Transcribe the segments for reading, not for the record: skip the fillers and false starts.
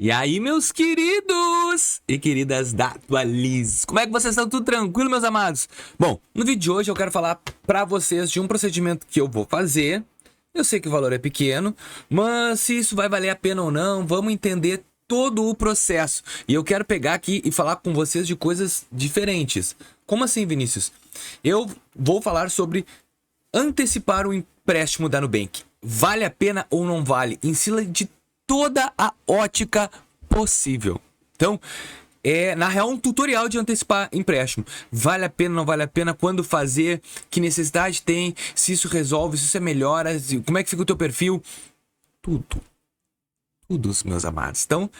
E aí, meus queridos e queridas da Atualize, como é que vocês estão? Tudo tranquilo, meus amados? Bom, no vídeo de hoje eu quero falar pra vocês de um procedimento que eu vou fazer. Eu sei que o valor é pequeno, mas se isso vai valer a pena ou não, vamos entender todo o processo. E eu quero pegar aqui e falar com vocês de coisas diferentes. Como assim, Vinícius? Eu vou falar sobre antecipar o empréstimo da Nubank. Vale a pena ou não vale? Em cima de toda a ótica possível. Então, na real, um tutorial de antecipar empréstimo. Vale a pena, não vale a pena? Quando fazer? Que necessidade tem? Se isso resolve? Se isso é melhora? Como é que fica o teu perfil? Tudo. Tudo, meus amados. Então,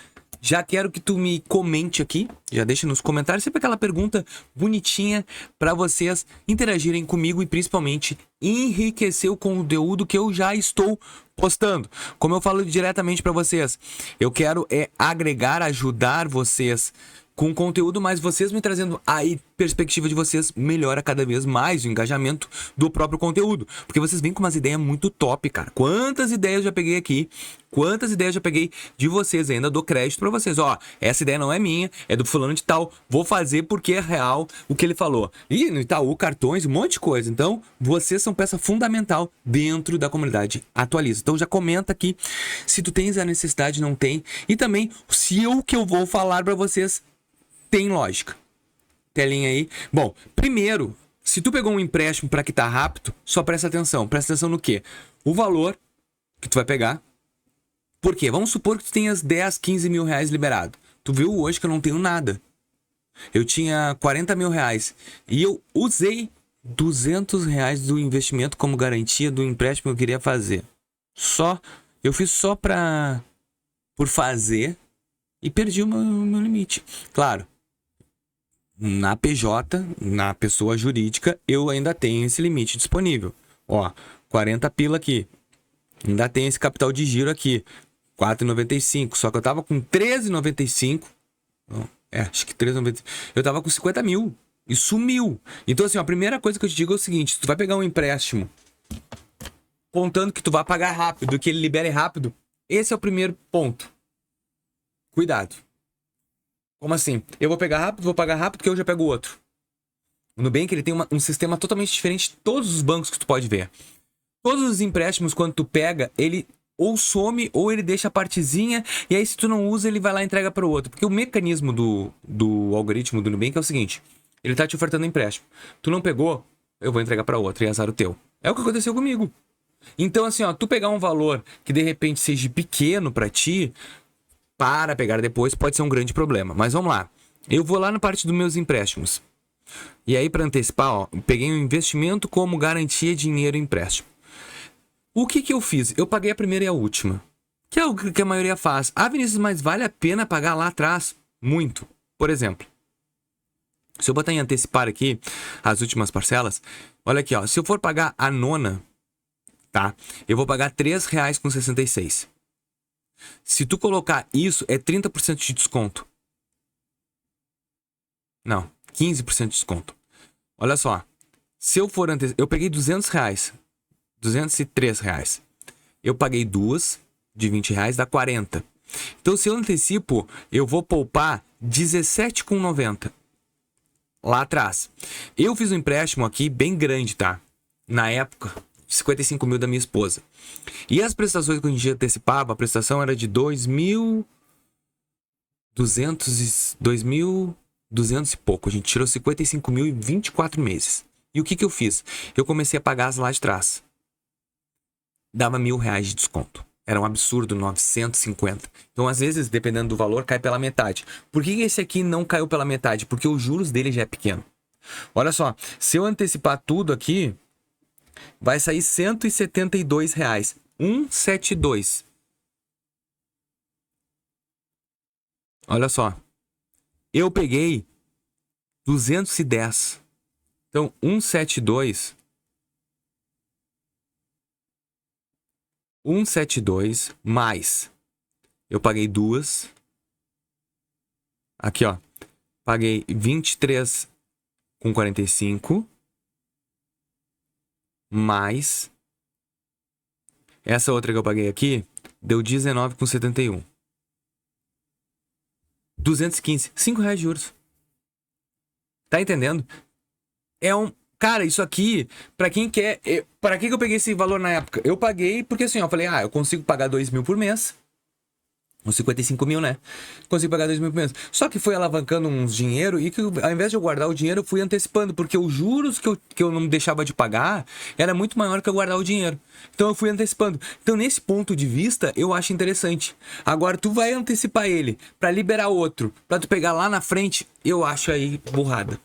já quero que tu me comente aqui, já deixa nos comentários sempre aquela pergunta bonitinha para vocês interagirem comigo e principalmente enriquecer o conteúdo que eu já estou postando. Como eu falo diretamente para vocês, eu quero agregar, ajudar vocês com conteúdo, mas vocês me trazendo a perspectiva de vocês melhora cada vez mais o engajamento do próprio conteúdo. Porque vocês vêm com umas ideias muito top, cara. Quantas ideias eu já peguei aqui? Quantas ideias eu já peguei de vocês? Ainda dou crédito pra vocês. Ó, essa ideia não é minha, é do fulano de tal. Vou fazer porque é real o que ele falou. E no Itaú, cartões, um monte de coisa. Então, vocês são peça fundamental dentro da comunidade Atualiza. Então, já comenta aqui se tu tens a necessidade, não tem. E também, se o que eu vou falar pra vocês tem lógica. Telinha aí. Bom, primeiro, se tu pegou um empréstimo para quitar rápido, só presta atenção. Presta atenção no quê? O valor que tu vai pegar. Por quê? Vamos supor que tu tenhas 10, 15 mil reais liberado. Tu viu hoje que eu não tenho nada. Eu tinha 40 mil reais. E eu usei 200 reais do investimento como garantia do empréstimo que eu queria fazer. Eu fiz só por fazer e perdi o meu limite. Claro. Na PJ, na pessoa jurídica, eu ainda tenho esse limite disponível. Ó, 40 pila aqui. Ainda tem esse capital de giro aqui. 4,95. Só que eu tava com 13,95. Acho que 13,95. Eu tava com 50 mil. E sumiu. Então, assim, a primeira coisa que eu te digo é o seguinte. Se tu vai pegar um empréstimo contando que tu vai pagar rápido, que ele libere rápido, esse é o primeiro ponto. Cuidado. Como assim? Eu vou pagar rápido, que eu já pego outro. O Nubank, ele tem um sistema totalmente diferente de todos os bancos que tu pode ver. Todos os empréstimos, quando tu pega, ele ou some ou ele deixa a partezinha, e aí se tu não usa, ele vai lá e entrega para o outro. Porque o mecanismo do algoritmo do Nubank é o seguinte, ele tá te ofertando empréstimo. Tu não pegou, eu vou entregar para outro e azar o teu. É o que aconteceu comigo. Então, assim, ó, tu pegar um valor que de repente seja pequeno para ti, para pegar depois pode ser um grande problema. Mas vamos lá. Eu vou lá na parte dos meus empréstimos. E aí, para antecipar, ó, peguei um investimento como garantia dinheiro empréstimo. O que eu fiz? Eu paguei a primeira e a última. Que é o que a maioria faz. Ah, Vinícius, mas vale a pena pagar lá atrás? Muito. Por exemplo, se eu botar em antecipar aqui as últimas parcelas, olha aqui, ó. Se eu for pagar a nona, tá? Eu vou pagar R$3,66. Se tu colocar isso, é 30% de desconto. Não, 15% de desconto. Olha só. Se eu for eu peguei R$200. R$203. Eu paguei duas de R$20, dá 40. Então, se eu antecipo, eu vou poupar R$17,90 lá atrás. Eu fiz um empréstimo aqui bem grande, tá? Na época, 55 mil da minha esposa. E as prestações que a gente antecipava, a prestação era de 2.200 e pouco. A gente tirou 55 mil em 24 meses. E o que eu fiz? Eu comecei a pagar as lá de trás. Dava R$1.000 de desconto. Era um absurdo, 950. Então, às vezes, dependendo do valor, cai pela metade. Por que esse aqui não caiu pela metade? Porque os juros dele já é pequeno. Olha só, se eu antecipar tudo aqui, vai sair R$172. 172. Olha só. Eu peguei 210. Então, 172. 172 mais. Eu paguei duas. Aqui, ó. Paguei 23,45. Mais. Essa outra que eu paguei aqui deu 19,71. 215, R$ 5 de juros. Tá entendendo? Cara, isso aqui, pra quem quer... Pra que eu peguei esse valor na época? Eu paguei porque assim, ó, eu falei, eu consigo pagar 2 mil por mês. Uns 55 mil, né? Consigo pagar 2 mil por mês. Só que foi alavancando uns dinheiro e que ao invés de eu guardar o dinheiro, eu fui antecipando. Porque os juros que eu não deixava de pagar era muito maior que eu guardar o dinheiro. Então eu fui antecipando. Então nesse ponto de vista, eu acho interessante. Agora tu vai antecipar ele pra liberar outro, pra tu pegar lá na frente, eu acho aí burrada.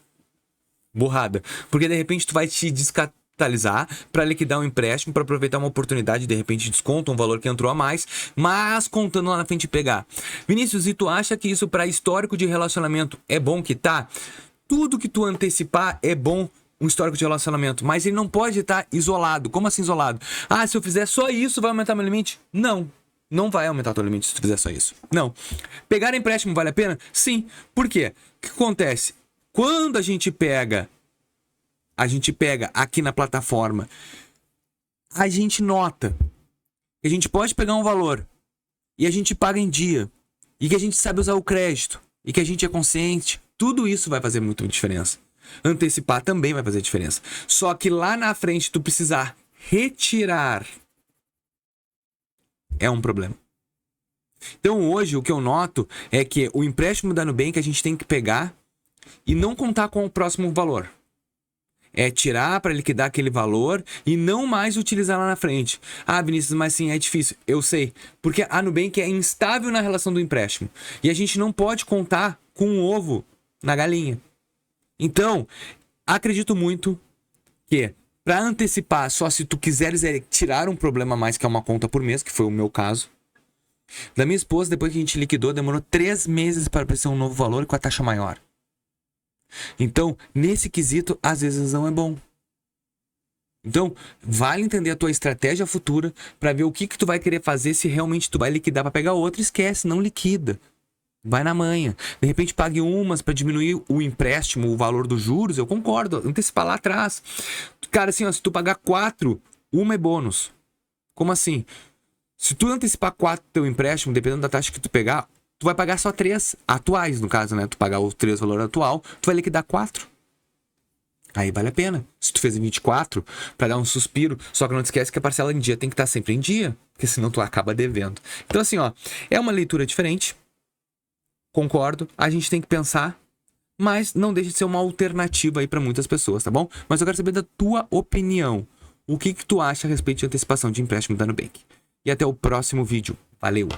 Porque de repente tu vai te descapitalizar para liquidar um empréstimo, para aproveitar uma oportunidade, de repente desconta um valor que entrou a mais, mas contando lá na frente pegar. Vinícius, e tu acha que isso para histórico de relacionamento é bom que tá? Tudo que tu antecipar é bom, um histórico de relacionamento, mas ele não pode estar isolado. Como assim isolado? Se eu fizer só isso, vai aumentar meu limite? Não vai aumentar teu limite se tu fizer só isso. Não. Pegar empréstimo vale a pena? Sim. Por quê? O que acontece? Quando a gente pega aqui na plataforma, a gente nota que a gente pode pegar um valor e a gente paga em dia, e que a gente sabe usar o crédito, e que a gente é consciente, tudo isso vai fazer muita diferença. Antecipar também vai fazer diferença. Só que lá na frente tu precisar retirar é um problema. Então hoje o que eu noto é que o empréstimo da Nubank a gente tem que pegar e não contar com o próximo valor. É tirar para liquidar aquele valor e não mais utilizar lá na frente. Vinícius, mas sim, é difícil. Eu sei. Porque a Nubank é instável na relação do empréstimo. E a gente não pode contar com um ovo na galinha. Então, acredito muito que para antecipar, só se tu quiseres tirar um problema a mais, que é uma conta por mês, que foi o meu caso. Da minha esposa, depois que a gente liquidou, demorou 3 meses para aparecer um novo valor e com a taxa maior. Então, nesse quesito, às vezes não é bom. Então, vale entender a tua estratégia futura para ver o que tu vai querer fazer, se realmente tu vai liquidar para pegar outro. Esquece, não liquida. Vai na manha. De repente pague umas para diminuir o empréstimo, o valor dos juros. Eu concordo, antecipar lá atrás. Cara, assim, se tu pagar 4, uma é bônus. Como assim? Se tu antecipar 4 teu empréstimo, dependendo da taxa que tu pegar, tu vai pagar só 3 atuais, no caso, né? Tu pagar o 3 valor atual, tu vai liquidar 4. Aí vale a pena. Se tu fez em 24, pra dar um suspiro, só que não te esquece que a parcela em dia tem que estar sempre em dia, porque senão tu acaba devendo. Então assim, é uma leitura diferente. Concordo, a gente tem que pensar, mas não deixa de ser uma alternativa aí pra muitas pessoas, tá bom? Mas eu quero saber da tua opinião. O que tu acha a respeito de antecipação de empréstimo da Nubank? E até o próximo vídeo. Valeu!